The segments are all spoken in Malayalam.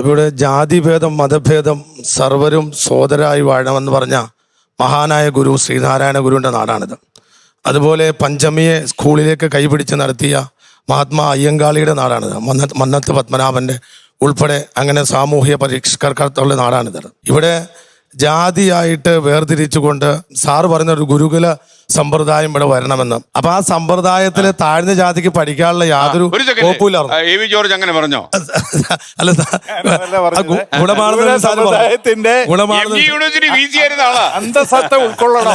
ഇവിടെ ജാതിഭേദം മതഭേദം സർവരും സോദരായി വാഴണമെന്ന് പറഞ്ഞ മഹാനായ ഗുരു ശ്രീനാരായണ ഗുരുവിൻ്റെ നാടാണിത്. അതുപോലെ പഞ്ചമിയെ സ്കൂളിലേക്ക് കൈപിടിച്ച് നടത്തിയ മഹാത്മാ അയ്യങ്കാളിയുടെ നാടാണിത്. മന്നത്ത് പത്മനാഭൻ്റെ ഉൾപ്പെടെ അങ്ങനെ സാമൂഹ്യ പരിഷ്കർത്താക്കളുടെ നാടാണിത്. ഇവിടെ ജാതിയായിട്ട് വേർതിരിച്ചുകൊണ്ട് സാറ് പറഞ്ഞ ഒരു ഗുരുകുല സമ്പ്രദായം ഇവിടെ വരണമെന്ന്. അപ്പൊ ആ സമ്പ്രദായത്തിൽ താഴ്ന്ന ജാതിക്ക് പഠിക്കാനുള്ള യാതൊരു ജോർജ് അങ്ങനെ പറഞ്ഞോ? അല്ല, അന്തസത്ത ഉൾക്കൊള്ളണം.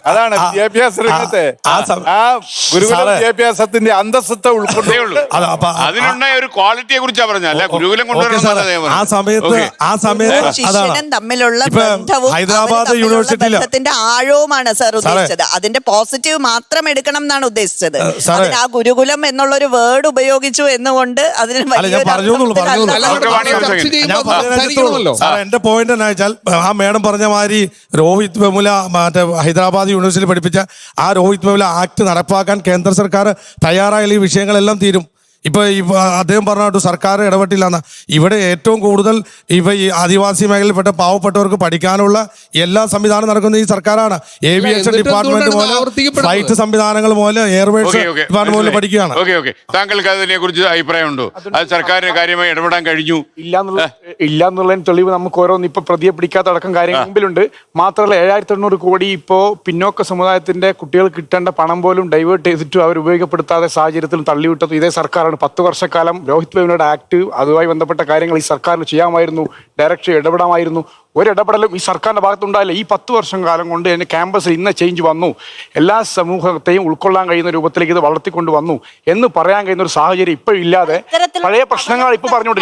അതാണ് വിദ്യാഭ്യാസ രംഗത്തെ വിദ്യാഭ്യാസത്തിന്റെ അന്തസത്ത ഉൾക്കൊണ്ടേ ഉള്ളൂ. അതിനുണ്ടായ ഒരു ക്വാളിറ്റിയെ കുറിച്ചാ പറഞ്ഞല്ല, ഗുരുകുലം കൊണ്ടുവരണം. ആ സമയത്ത് തമ്മിലുള്ള ബന്ധവും ഹൈദരാബാദ് യൂണിവേഴ്സിറ്റിയുടെ ആഴവുമാണ് സാർ ഉദ്ദേശിച്ചത്. അതിന്റെ പോസിറ്റീവ് മാത്രം എടുക്കണം എന്നാണ് ഉദ്ദേശിച്ചത്. അതിന് ആ ഗുരുകുലം എന്നുള്ളൊരു വേർഡ് ഉപയോഗിച്ചു എന്നുകൊണ്ട് അതിന് എന്റെ പോയിന്റ് എന്നാ വെച്ചാൽ ആ മേഡം പറഞ്ഞ മാതിരി രോഹിത് വെമുല മറ്റേ ഹൈദരാബാദ് യൂണിവേഴ്സിറ്റി പഠിപ്പിച്ച ആ രോഹിത് വെമുല ആക്ട് നടപ്പാക്കാൻ കേന്ദ്ര സർക്കാർ തയ്യാറായാൽ ഈ വിഷയങ്ങളെല്ലാം തീരും. ഇപ്പൊ അദ്ദേഹം പറഞ്ഞിട്ട് സർക്കാർ ഇടപെട്ടില്ലെന്ന്. ഇവിടെ ഏറ്റവും കൂടുതൽ ഈ ആദിവാസി മേഖലയിൽപ്പെട്ട പാവപ്പെട്ടവർക്ക് പഠിക്കാനുള്ള എല്ലാ സംവിധാനം നടക്കുന്നത് ഈ സർക്കാരാണ്. ഏവിയേഷൻ ഡിപ്പാർട്ട്മെന്റ് പോലെ, ഫ്ലൈറ്റ് സംവിധാനങ്ങൾ പോലെ, എയർവേസ് ഡിപ്പാർട്ട്മെന്റ് പോലെ പഠിക്കുകയാണ്. താങ്കൾക്ക് അതിനെ കുറിച്ച് അഭിപ്രായമുണ്ടോ? അത് സർക്കാരിന് കാര്യമായി ഇടപെടാൻ കഴിഞ്ഞു ഇല്ലാന്നുള്ളതിന് തെളിവ് നമുക്ക് ഓരോന്ന് ഇപ്പൊ പ്രതിയെ പിടിക്കാത്ത അടക്കം കാര്യങ്ങൾ മുമ്പിലുണ്ട്. മാത്രമല്ല 7,800 കോടി ഇപ്പോ പിന്നോക്ക സമുദായത്തിന്റെ കുട്ടികൾക്ക് കിട്ടേണ്ട പണം പോലും ഡൈവേർട്ട് ചെയ്തിട്ടും അവർ ഉപയോഗപ്പെടുത്താതെ സാഹചര്യത്തിലും തള്ളിവിട്ടത് ഇതേ സർക്കാർ. 10 വർഷക്കാലം രോഹിത് വെമുലയുടെ ആക്ട് അതുമായി ബന്ധപ്പെട്ട കാര്യങ്ങൾ ഈ സർക്കാരിന് ചെയ്യാമായിരുന്നു, ഡയറക്റ്റ് ഇടപെടാമായിരുന്നു. ഒരിടപെടലും ഈ സർക്കാരിന്റെ ഭാഗത്തുണ്ടായില്ല. ഈ 10 വർഷം കാലം കൊണ്ട് തന്നെ ക്യാമ്പസിൽ ഇന്ന ചേഞ്ച് വന്നു, എല്ലാ സമൂഹത്തെയും ഉൾക്കൊള്ളാൻ കഴിയുന്ന രൂപത്തിലേക്ക് ഇത് വളർത്തിക്കൊണ്ട് വന്നു എന്ന് പറയാൻ കഴിയുന്ന ഒരു സാഹചര്യം ഇപ്പോഴില്ലാതെ പഴയ പ്രശ്നങ്ങൾ ഇപ്പൊ പറഞ്ഞുകൊണ്ടിരിക്കുന്നത്.